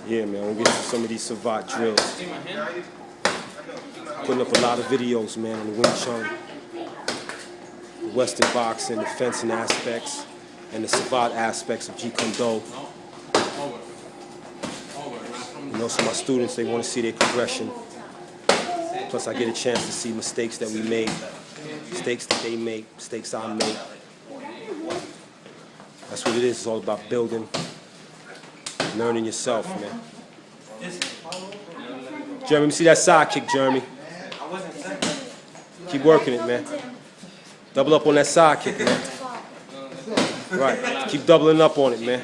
Yeah, man, we'll get to some of these savate drills. Putting up a lot of videos, man, on the Wing Chun, the Western boxing, the fencing aspects, and the savate aspects of JKD. You know, so my students, they want to see their progression. Plus, I get a chance to see mistakes that we made, mistakes that they make, mistakes I make. That's what it is. It's all about building, learning yourself, man. Jeremy, let me see that side kick, Jeremy. Keep working it, man. Double up on that side kick, man. Right. Keep doubling up on it, man.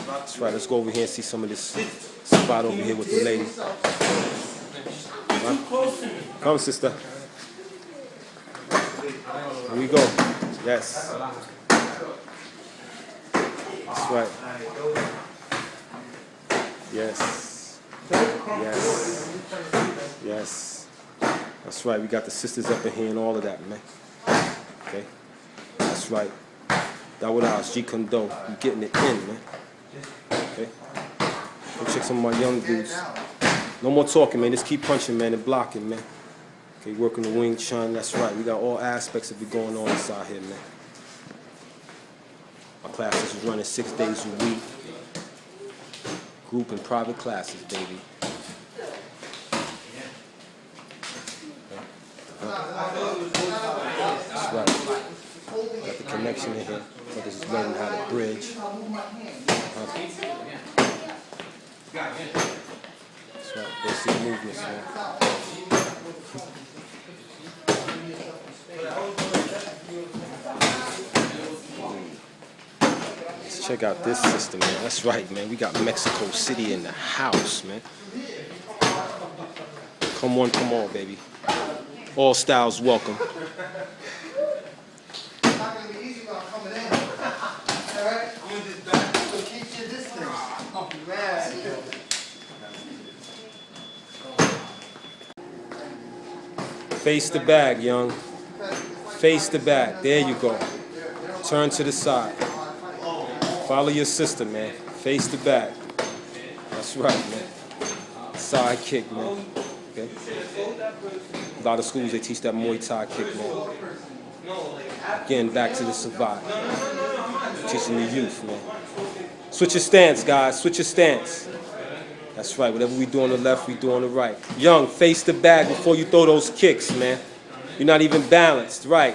That's right. Let's go over here and see some of this spot over here with the lady. Right. Come, sister. Here we go. Yes. That's right. Yes. Yes. Yes. That's right. We got the sisters up in here and all of that, man. Okay. That's right. That what I was JKD. You getting it in, man. Okay. Go check some of my young dudes. No more talking, man. Just keep punching, man, and blocking, man. Okay, working the Wing Chun. That's right. We got all aspects of it going on inside here, man. My classes is running 6 days a week. Group and private classes, baby. That's right. Got the connection in here. Brothers is learning how to bridge. That's right. Basic movements, man. Let's check out this system, man. That's right, man. We got Mexico City in the house, man. Come on, baby. All styles welcome. Face the bag, young. Face the bag. There you go. Turn to the side. Follow your sister, man. Face the bag. That's right, man. Side kick, man. Okay. A lot of schools, they teach that Muay Thai kick, man. Again, back to the savate. Teaching the youth, man. Switch your stance, guys. Switch your stance. That's right. Whatever we do on the left, we do on the right. Young, face the bag before you throw those kicks, man. You're not even balanced. Right.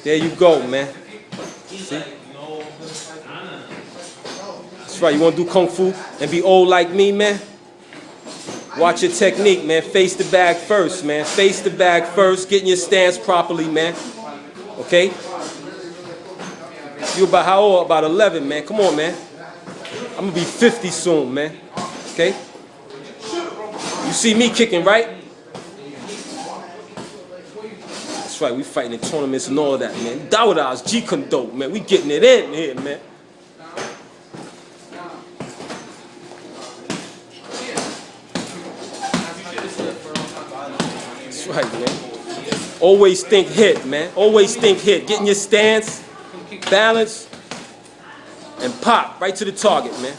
There you go, man. See? That's right. You want to do Kung Fu and be old like me, man? Watch your technique, man. Face the bag first, man. Face the bag first. Getting your stance properly, man. Okay? You about how old? About 11, man. Come on, man. I'm going to be 50 soon, man. Okay? You see me kicking, right? That's right. We fighting in tournaments and all of that, man. Dawadas, JKD, man. We getting it in here, man. That's right, man. Always think hit, man. Always think hit. Getting your stance, balance, and pop right to the target, man.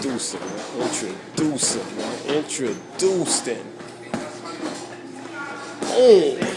Introduce it, man. Introduce it, man. Introduce it. Oh.